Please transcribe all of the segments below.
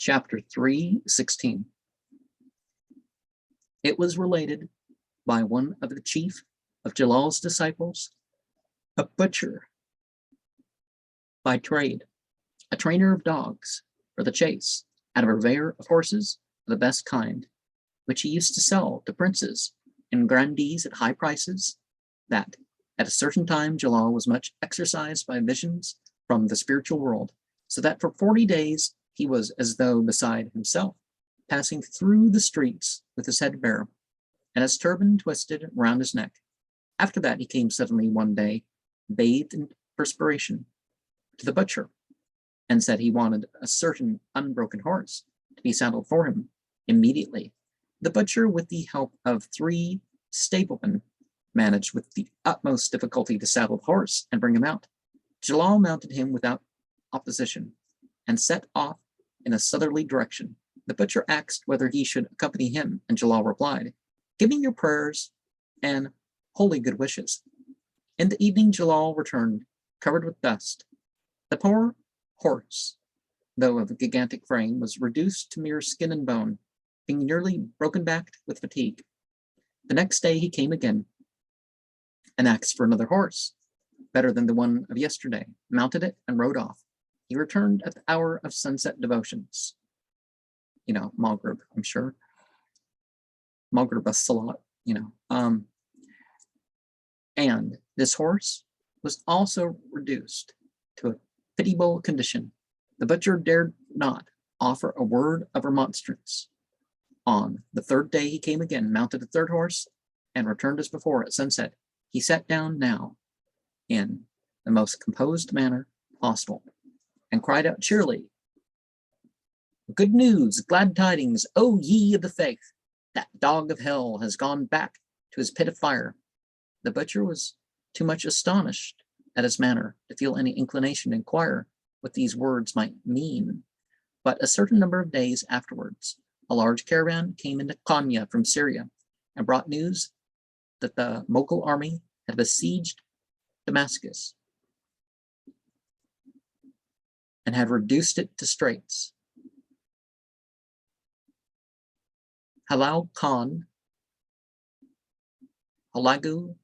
chapter 3:16. It was related by one of the chief of Jalal's disciples, a butcher by trade, a trainer of dogs for the chase, and a purveyor of horses of the best kind, which he used to sell to princes and grandees at high prices, that at a certain time Jalal was much exercised by visions from the spiritual world, so that for 40 days he was as though beside himself, passing through the streets with his head bare, and his turban twisted round his neck. After that he came suddenly one day, bathed in perspiration, to the butcher, and said he wanted a certain unbroken horse to be saddled for him immediately. The butcher, with the help of 3 stablemen, managed with the utmost difficulty to saddle the horse and bring him out. Jalal mounted him without opposition, and set off in a southerly direction. The butcher asked whether he should accompany him, and Jalal replied, "Give me your prayers and holy good wishes." In the evening Jalal returned, covered with dust. The poor horse, though of a gigantic frame, was reduced to mere skin and bone, being nearly broken-backed with fatigue. The next day he came again, and asked for another horse, better than the one of yesterday, mounted it, and rode off. He returned at the hour of sunset devotions. Maghrib, I'm sure. Maghrib as-salat, And this horse was also reduced to a pitiable condition. The butcher dared not offer a word of remonstrance. On the 3rd day he came again, mounted a 3rd horse, and returned as before at sunset. He sat down now in the most composed manner possible, and cried out cheerily, "Good news, glad tidings, O ye of the faith! That dog of hell has gone back to his pit of fire." The butcher was too much astonished at his manner to feel any inclination to inquire what these words might mean. But a certain number of days afterwards, a large caravan came into Konya from Syria, and brought news that the Mogul army had besieged Damascus and had reduced it to straits. Halal Khan, Halagu,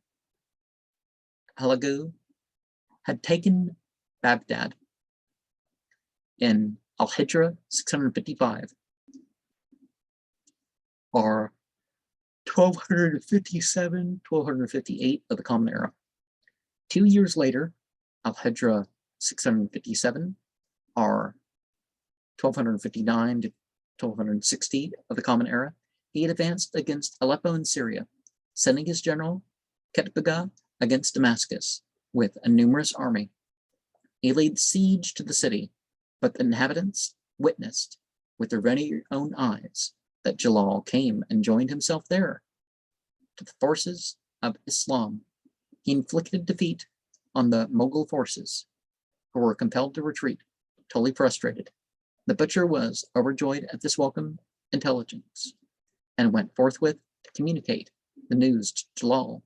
had taken Baghdad in Al-Hijra 655, or 1257, 1258 of the Common Era. 2 years later, Al-Hijra 657, or 1259 to 1260 of the Common Era, he had advanced against Aleppo in Syria, sending his general Ketbaga against Damascus with a numerous army. He laid siege to the city, but the inhabitants witnessed with their very own eyes that Jalal came and joined himself there to the forces of Islam. He inflicted defeat on the Mughal forces, who were compelled to retreat, totally frustrated. The butcher was overjoyed at this welcome intelligence, and went forthwith to communicate the news to Jalal.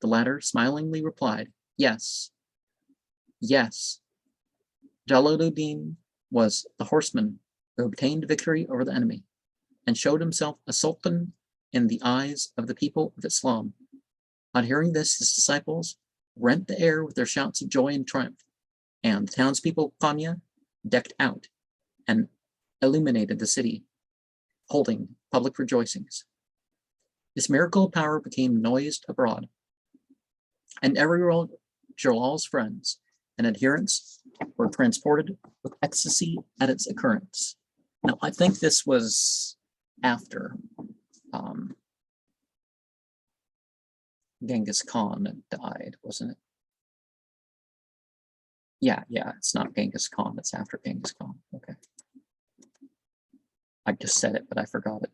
The latter smilingly replied, "Yes, yes." Jalaluddin was the horseman who obtained victory over the enemy, and showed himself a sultan in the eyes of the people of Islam. On hearing this, his disciples rent the air with their shouts of joy and triumph, and the townspeople of Konya decked out and illuminated the city, holding public rejoicings. This miracle of power became noised abroad, and everywhere Jalal's friends and adherents were transported with ecstasy at its occurrence. Now, I think this was after Genghis Khan had died, wasn't it? Yeah, it's not Genghis Khan, it's after Genghis Khan. Okay. I just said it, but I forgot it.